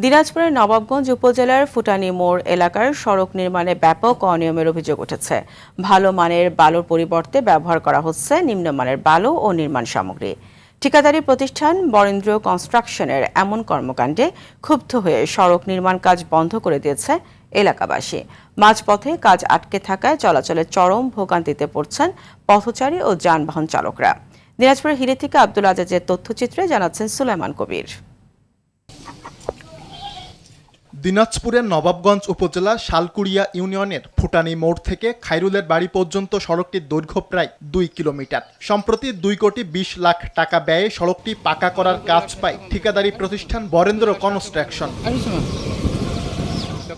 দিনাজপুরের নবাবগঞ্জ উপজেলার ফুটানী মোড় এলাকার সড়ক নির্মাণে ব্যাপক অনিয়মের অভিযোগ উঠেছে। ভালো মানের বালুর পরিবর্তে ব্যবহার করা হচ্ছে নিম্নমানের বালু ও নির্মাণ সামগ্রী। ঠিকাদারি প্রতিষ্ঠান বরেন্দ্র কনস্ট্রাকশনের এমন কর্মকাণ্ডে ক্ষুব্ধ হয়ে সড়ক নির্মাণ কাজ বন্ধ করে দিয়েছে এলাকাবাসী। মাঝপথে কাজ আটকে থাকায় চলাচলে চরম ভোগান্তিতে পড়ছেন পথচারী ও যানবাহন চালকরা। দিনাজপুরের হিরে থেকে আব্দুল আজিজের তথ্যচিত্রে জানাচ্ছেন সুলাইমান কবির। দিনাজপুরের নবাবগঞ্জ উপজেলা শালকুড়িয়া ইউনিয়নের ফুটানী মোড় থেকে খায়রুলের বাড়ি পর্যন্ত সড়কটির দৈর্ঘ্য প্রায় 2 কিলোমিটার। সম্প্রতি 2,20,00,000 টাকা ব্যয়ে সড়কটি পাকা করার কাজ পায় ঠিকাদারি প্রতিষ্ঠান বরেন্দ্র কনস্ট্রাকশন।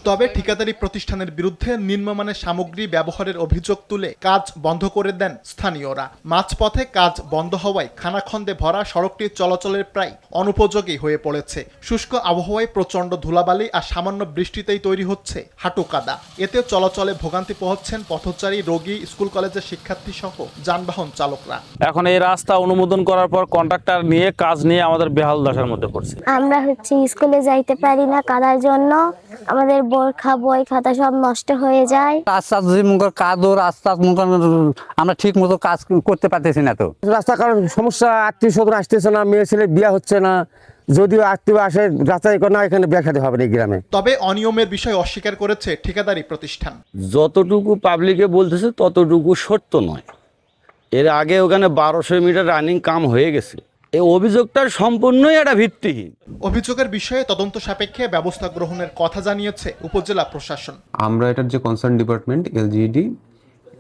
তবে ঠিকাদারি প্রতিষ্ঠানের বিরুদ্ধে নিম্নমানের সামগ্রী ব্যবহারের অভিযোগ তুলে কাজ বন্ধ করে দেন স্থানীয়রা। মাঝপথে কাজ বন্ধ হওয়ায় খানাখন্দে ভরা সড়কটি চলাচলের প্রায় অনুপযোগী হয়ে পড়েছে। শুষ্ক আবহাওয়ায় প্রচণ্ড ধুলাবালি আর সামান্য বৃষ্টিতেই তৈরি হচ্ছে হাঁটু কাদা। এতে চলাচলে ভোগান্তি পোহাচ্ছেন পথচারী, রোগী, স্কুল কলেজের শিক্ষার্থী সহ যানবাহন চালকরা। এখন এই রাস্তা অনুমোদন করার পর কন্ট্রাক্টর নিয়ে কাজ নিয়ে আমাদের বেহাল দশার মধ্যে পড়ছে। আমরা স্কুলে যাইতে পারি না কাদার জন্য, আমাদের বোরখা বই খাতা সব নষ্ট হয়ে যায়। রাস্তা যদি কাদো রাস্তা আমরা ঠিক মতো কাজ করতে পারতেছি না। তো রাস্তা কারণ সমস্যা, আত্মীয় স্বজন আসতেছে না, মেয়ে ছেলে বিয়ে হচ্ছে না, যদিও আত্মীয় আসে রাস্তায় না, এখানে বিয়ে খেতে হবে না এই গ্রামে। তবে অনিয়মের বিষয় অস্বীকার করেছে ঠিকাদারি প্রতিষ্ঠান। যতটুকু পাবলিকে বলতেছে ততটুকু সত্য নয়। এর আগে ওখানে 1200 মিটার রানিং কাম হয়ে গেছে। এই অভিযোগটা সম্পূর্ণই একটা ভিত্তিহীন। অভিযোগের বিষয়ে তদন্ত সাপেক্ষে ব্যবস্থা গ্রহণের কথা জানিয়েছে উপজেলা প্রশাসন। আমরা এটার যে কনসার্ন ডিপার্টমেন্ট এলজিইডি,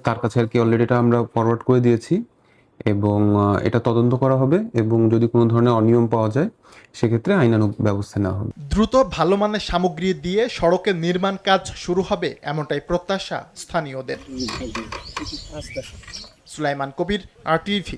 তার কাছে আর কি অলরেডি এটা আমরা ফরওয়ার্ড করে দিয়েছি এবং এটা তদন্ত করা হবে এবং যদি কোনো ধরনের অনিয়ম পাওয়া যায় সেক্ষেত্রে আইনানুগ ব্যবস্থা নেওয়া হবে। দ্রুত ভালো মানের সামগ্রী দিয়ে সড়কের নির্মাণ কাজ শুরু হবে এমনটাই প্রত্যাশা স্থানীয়দের। সুলাইমান কবির, RTV।